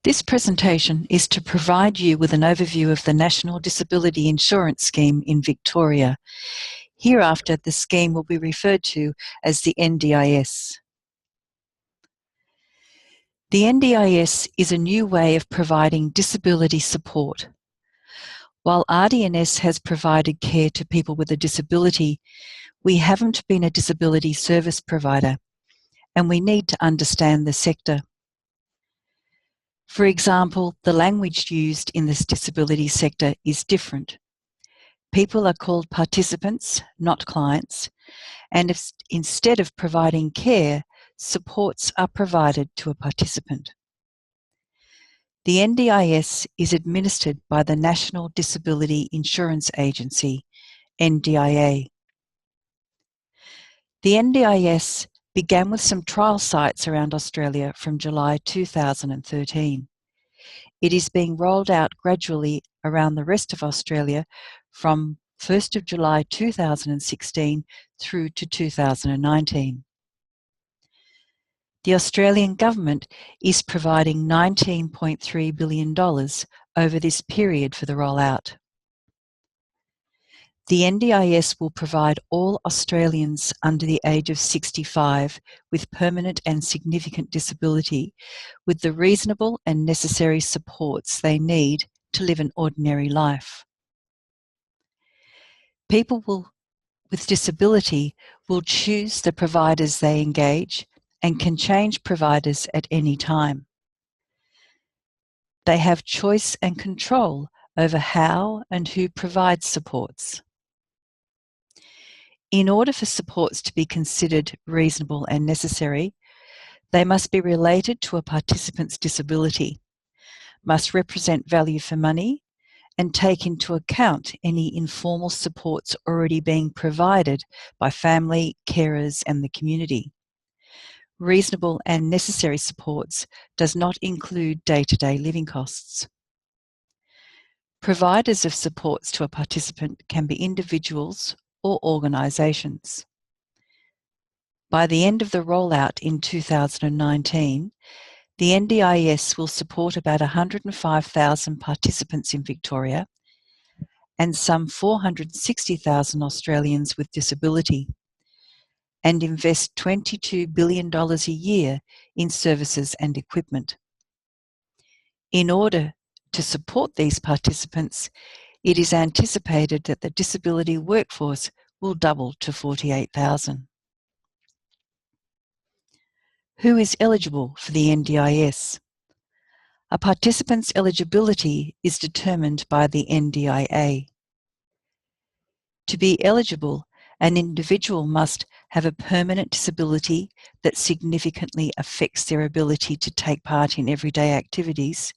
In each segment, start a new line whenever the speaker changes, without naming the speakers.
This presentation is to provide you with an overview of the National Disability Insurance Scheme in Victoria. Hereafter, the scheme will be referred to as the NDIS. The NDIS is a new way of providing disability support. While RDNS has provided care to people with a disability, we haven't been a disability service provider, and we need to understand the sector. For example, the language used in this disability sector is different. People are called participants, not clients, and instead of providing care, supports are provided to a participant. The NDIS is administered by the National Disability Insurance Agency, NDIA. The NDIS began with some trial sites around Australia from July 2013. It is being rolled out gradually around the rest of Australia from 1st of July 2016 through to 2019. The Australian Government is providing $19.3 billion over this period for the rollout. The NDIS will provide all Australians under the age of 65 with permanent and significant disability with the reasonable and necessary supports they need to live an ordinary life. People with disability will choose the providers they engage and can change providers at any time. They have choice and control over how and who provides supports. In order for supports to be considered reasonable and necessary, they must be related to a participant's disability, must represent value for money, and take into account any informal supports already being provided by family, carers, and the community. Reasonable and necessary supports does not include day-to-day living costs. Providers of supports to a participant can be individuals or organisations. By the end of the rollout in 2019, the NDIS will support about 105,000 participants in Victoria and some 460,000 Australians with disability, and invest $22 billion a year in services and equipment. In order to support these participants, it is anticipated that the disability workforce will double to 48,000. Who is eligible for the NDIS? A participant's eligibility is determined by the NDIA. To be eligible, an individual must have a permanent disability that significantly affects their ability to take part in everyday activities,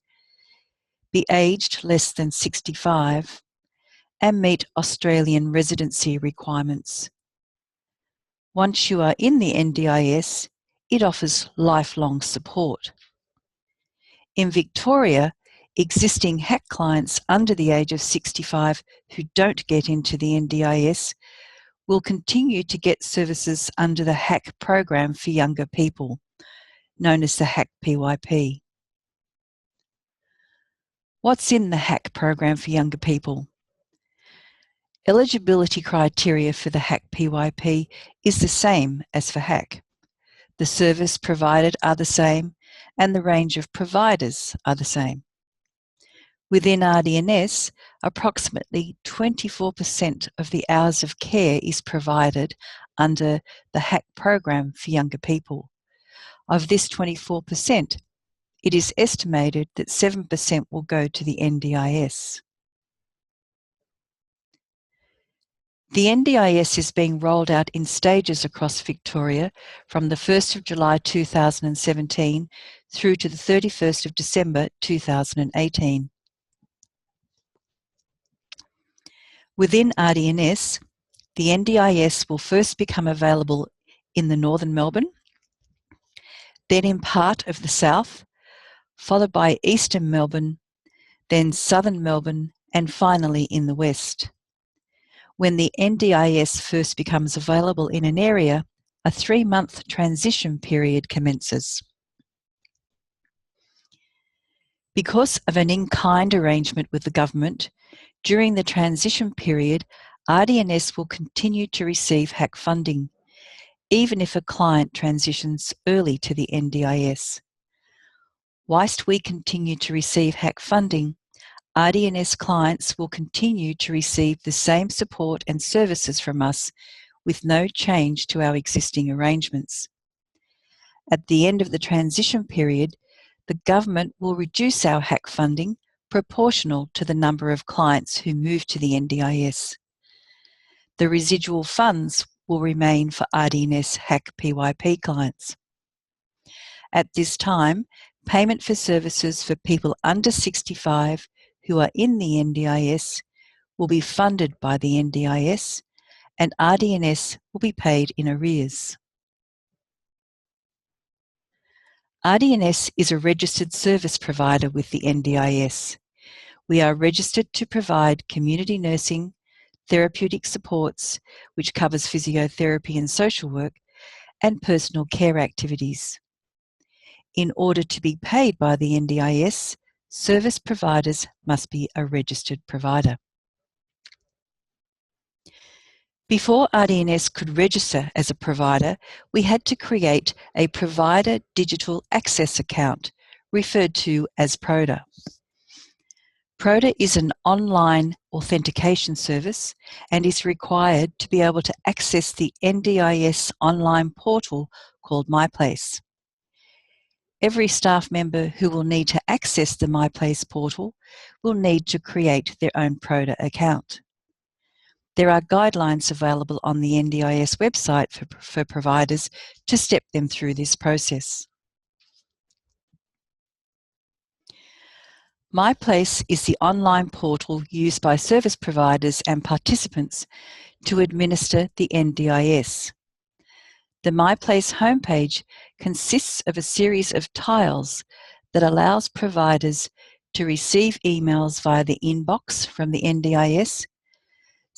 be aged less than 65, and meet Australian residency requirements. Once you are in the NDIS, it offers lifelong support. In Victoria, existing HACC clients under the age of 65 who don't get into the NDIS will continue to get services under the HACC program for younger people, known as the HACC PYP. What's in the HACC program for younger people? Eligibility criteria for the HACC PYP is the same as for HACC. The service provided are the same, and the range of providers are the same. Within RDNS, approximately 24% of the hours of care is provided under the HACC program for younger people. Of this 24%, it is estimated that 7% will go to the NDIS. The NDIS is being rolled out in stages across Victoria from the 1st of July 2017 through to the 31st of December 2018. Within RDNS, the NDIS will first become available in the northern Melbourne, then in part of the south, followed by eastern Melbourne, then southern Melbourne, and finally in the west. When the NDIS first becomes available in an area, a 3-month transition period commences. Because of an in-kind arrangement with the government, during the transition period, RDNS will continue to receive HAC funding, even if a client transitions early to the NDIS. Whilst we continue to receive HAC funding, RDNS clients will continue to receive the same support and services from us with no change to our existing arrangements. At the end of the transition period, the government will reduce our HAC funding proportional to the number of clients who move to the NDIS. The residual funds will remain for RDNS HAC PYP clients. At this time, payment for services for people under 65 who are in the NDIS will be funded by the NDIS, and RDNS will be paid in arrears. RDNS is a registered service provider with the NDIS. We are registered to provide community nursing, therapeutic supports, which covers physiotherapy and social work, and personal care activities. In order to be paid by the NDIS, service providers must be a registered provider. Before RDNS could register as a provider, we had to create a Provider Digital Access Account, referred to as PRODA. PRODA is an online authentication service and is required to be able to access the NDIS online portal called MyPlace. Every staff member who will need to access the MyPlace portal will need to create their own PRODA account. There are guidelines available on the NDIS website for providers to step them through this process. MyPlace is the online portal used by service providers and participants to administer the NDIS. The MyPlace homepage consists of a series of tiles that allows providers to receive emails via the inbox from the NDIS,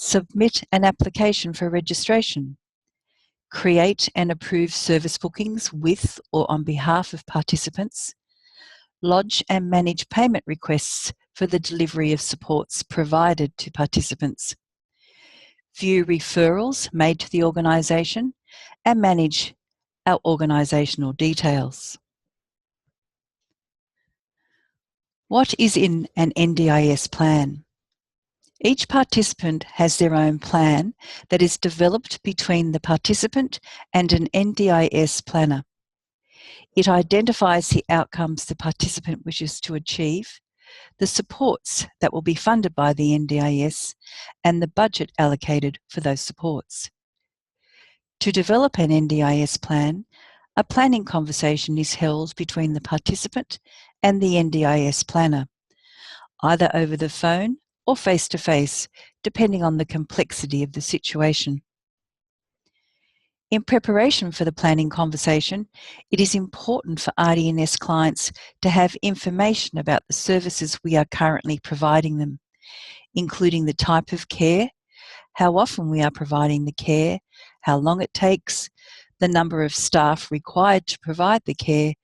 submit an application for registration, create and approve service bookings with or on behalf of participants, lodge and manage payment requests for the delivery of supports provided to participants, view referrals made to the organisation, and manage our organisational details. What is in an NDIS plan? Each participant has their own plan that is developed between the participant and an NDIS planner. It identifies the outcomes the participant wishes to achieve, the supports that will be funded by the NDIS, and the budget allocated for those supports. To develop an NDIS plan, a planning conversation is held between the participant and the NDIS planner, either over the phone or face-to-face, depending on the complexity of the situation. In preparation for the planning conversation, it is important for RDNS clients to have information about the services we are currently providing them, including the type of care, how often we are providing the care, how long it takes, the number of staff required to provide the care,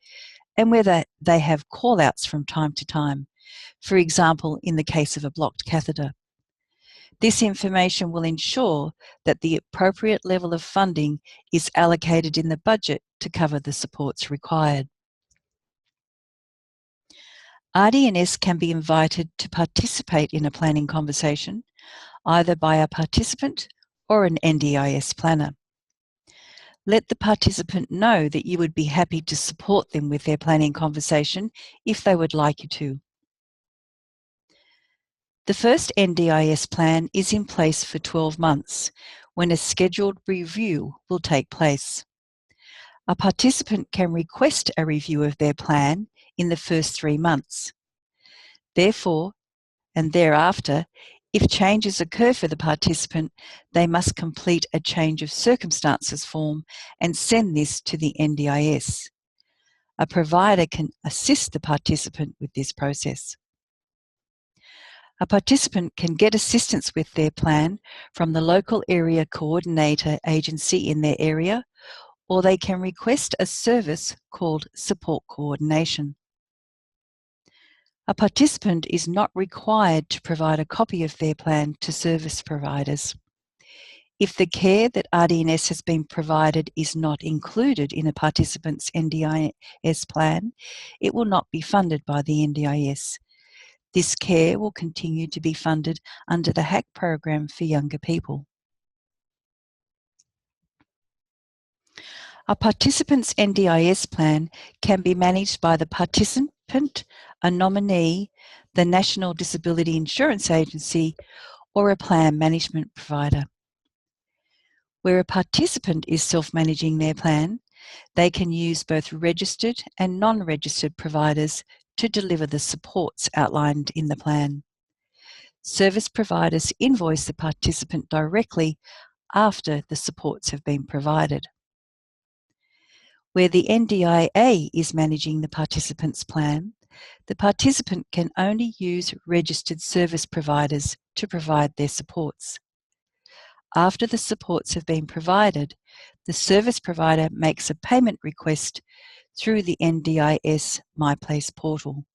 and whether they have call-outs from time to time, for example, in the case of a blocked catheter. This information will ensure that the appropriate level of funding is allocated in the budget to cover the supports required. RDNS can be invited to participate in a planning conversation, either by a participant or an NDIS planner. Let the participant know that you would be happy to support them with their planning conversation if they would like you to. The first NDIS plan is in place for 12 months, when a scheduled review will take place. A participant can request a review of their plan in the first 3 months. Therefore, and thereafter, if changes occur for the participant, they must complete a change of circumstances form and send this to the NDIS. A provider can assist the participant with this process. A participant can get assistance with their plan from the local area coordinator agency in their area, or they can request a service called support coordination. A participant is not required to provide a copy of their plan to service providers. If the care that RDNS has been provided is not included in a participant's NDIS plan, it will not be funded by the NDIS. This care will continue to be funded under the HACC program for younger people. A participant's NDIS plan can be managed by the participant, a nominee, the National Disability Insurance Agency, or a plan management provider. Where a participant is self-managing their plan, they can use both registered and non-registered providers to deliver the supports outlined in the plan. Service providers invoice the participant directly after the supports have been provided. Where the NDIA is managing the participant's plan, the participant can only use registered service providers to provide their supports. After the supports have been provided, the service provider makes a payment request through the NDIS MyPlace portal.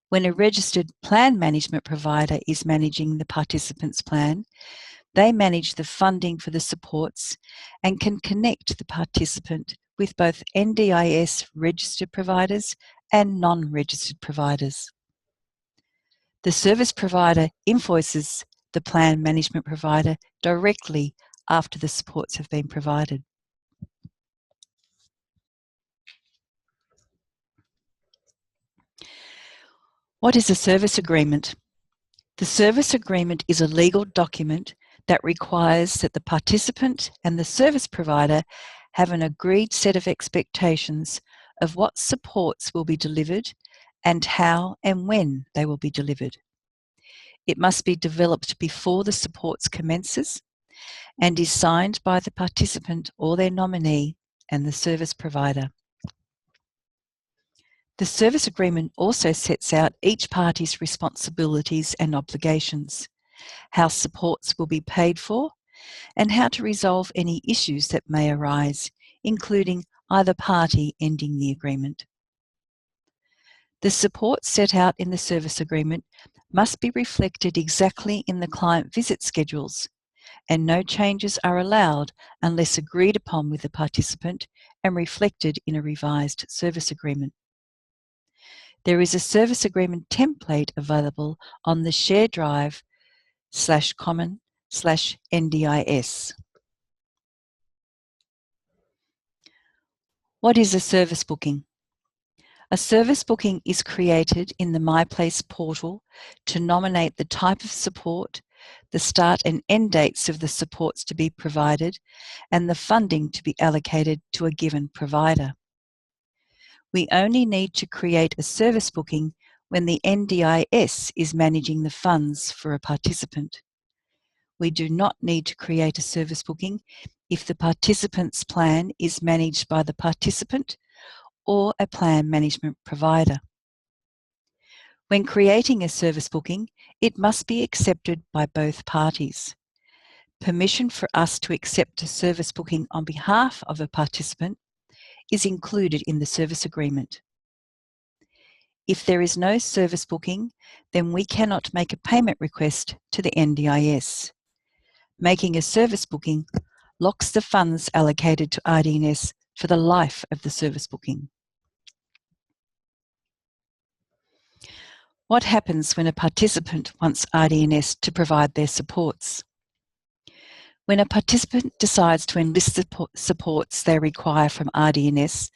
When a registered plan management provider is managing the participant's plan, they manage the funding for the supports and can connect the participant with both NDIS registered providers and non-registered providers. The service provider invoices the plan management provider directly after the supports have been provided. What is a service agreement? The service agreement is a legal document that requires that the participant and the service provider have an agreed set of expectations of what supports will be delivered and how and when they will be delivered. It must be developed before the supports commences and is signed by the participant or their nominee and the service provider. The service agreement also sets out each party's responsibilities and obligations, how supports will be paid for, and how to resolve any issues that may arise, including either party ending the agreement. The support set out in the service agreement must be reflected exactly in the client visit schedules, and no changes are allowed unless agreed upon with the participant and reflected in a revised service agreement. There is a service agreement template available on the Share Drive /common/NDIS. What is a service booking? A service booking is created in the MyPlace portal to nominate the type of support, the start and end dates of the supports to be provided, and the funding to be allocated to a given provider. We only need to create a service booking when the NDIS is managing the funds for a participant. We do not need to create a service booking if the participant's plan is managed by the participant or a plan management provider. When creating a service booking, it must be accepted by both parties. Permission for us to accept a service booking on behalf of a participant is included in the service agreement. If there is no service booking, then we cannot make a payment request to the NDIS. Making a service booking locks the funds allocated to RDNS for the life of the service booking. What happens when a participant wants RDNS to provide their supports? When a participant decides to enlist the supports they require from RDNS,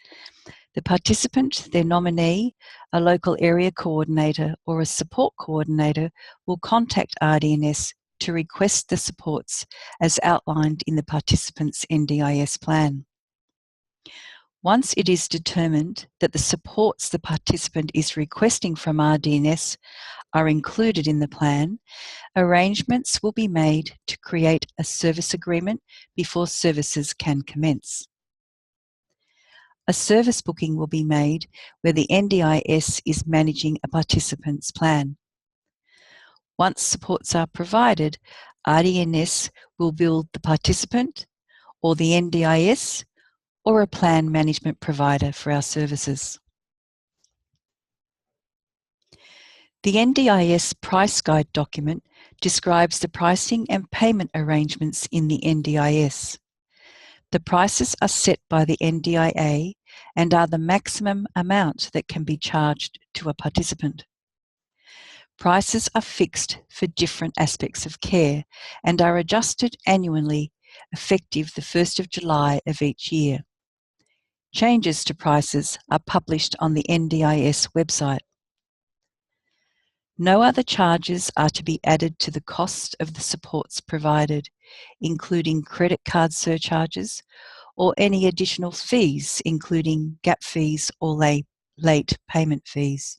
the participant, their nominee, a local area coordinator or a support coordinator will contact RDNS to request the supports as outlined in the participant's NDIS plan. Once it is determined that the supports the participant is requesting from RDNS are included in the plan, arrangements will be made to create a service agreement before services can commence. A service booking will be made where the NDIS is managing a participant's plan. Once supports are provided, RDNS will bill the participant or the NDIS or a plan management provider for our services. The NDIS Price Guide document describes the pricing and payment arrangements in the NDIS. The prices are set by the NDIA and are the maximum amount that can be charged to a participant. Prices are fixed for different aspects of care and are adjusted annually, effective the 1st of July of each year. Changes to prices are published on the NDIS website. No other charges are to be added to the cost of the supports provided, including credit card surcharges or any additional fees, including gap fees or late payment fees.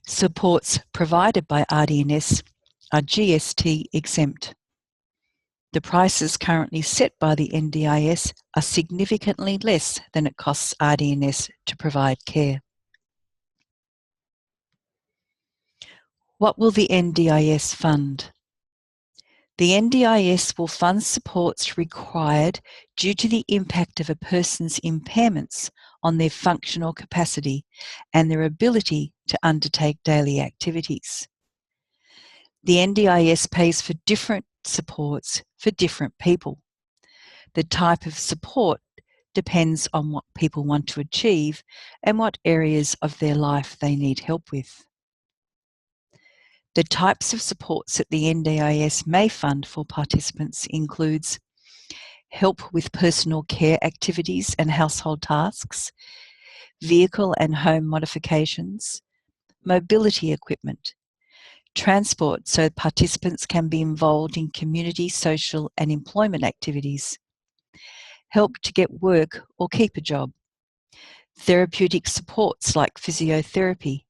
Supports provided by RDNS are GST exempt. The prices currently set by the NDIS are significantly less than it costs RDNS to provide care. What will the NDIS fund? The NDIS will fund supports required due to the impact of a person's impairments on their functional capacity and their ability to undertake daily activities. The NDIS pays for different supports for different people. The type of support depends on what people want to achieve and what areas of their life they need help with. The types of supports that the NDIS may fund for participants includes help with personal care activities and household tasks, vehicle and home modifications, mobility equipment, transport so participants can be involved in community, social and employment activities, help to get work or keep a job, therapeutic supports like physiotherapy,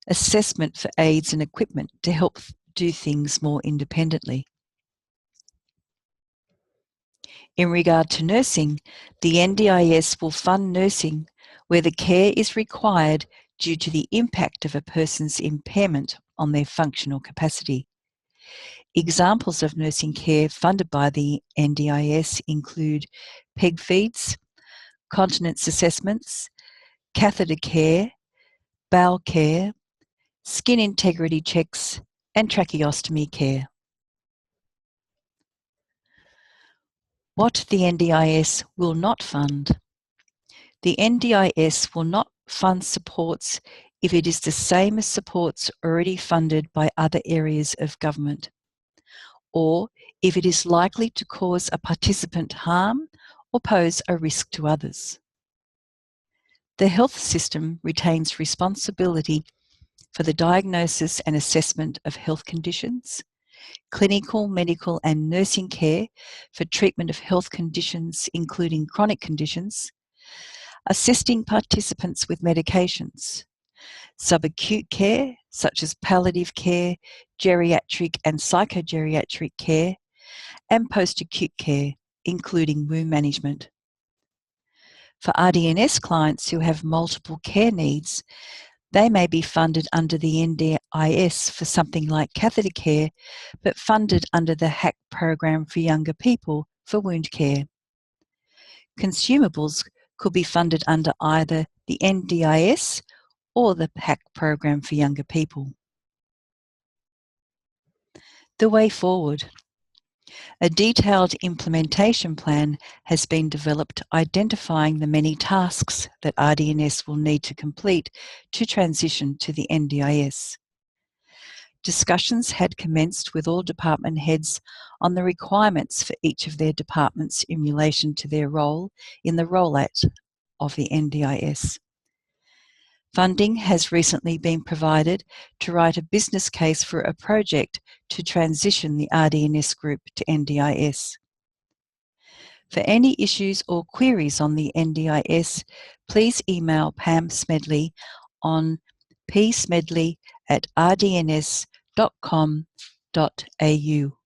assessment for aids and equipment to help do things more independently. In regard to nursing, the NDIS will fund nursing where the care is required due to the impact of a person's impairment on their functional capacity. Examples of nursing care funded by the NDIS include PEG feeds, continence assessments, catheter care, bowel care, skin integrity checks, and tracheostomy care. What the NDIS will not fund. The NDIS will not fund supports if it is the same as supports already funded by other areas of government, or if it is likely to cause a participant harm or pose a risk to others. The health system retains responsibility for the diagnosis and assessment of health conditions, clinical, medical and nursing care for treatment of health conditions including chronic conditions, assisting participants with medications, subacute care such as palliative care, geriatric and psychogeriatric care, and post-acute care including wound management. For RDNS clients who have multiple care needs, they may be funded under the NDIS for something like catheter care, but funded under the HAC program for younger people for wound care. Consumables could be funded under either the NDIS or the HAC program for younger people. The way forward. A detailed implementation plan has been developed identifying the many tasks that RDNS will need to complete to transition to the NDIS. Discussions had commenced with all department heads on the requirements for each of their departments in relation to their role in the rollout of the NDIS. Funding has recently been provided to write a business case for a project to transition the RDNS group to NDIS. For any issues or queries on the NDIS, please email Pam Smedley on psmedley@rdns.com.au.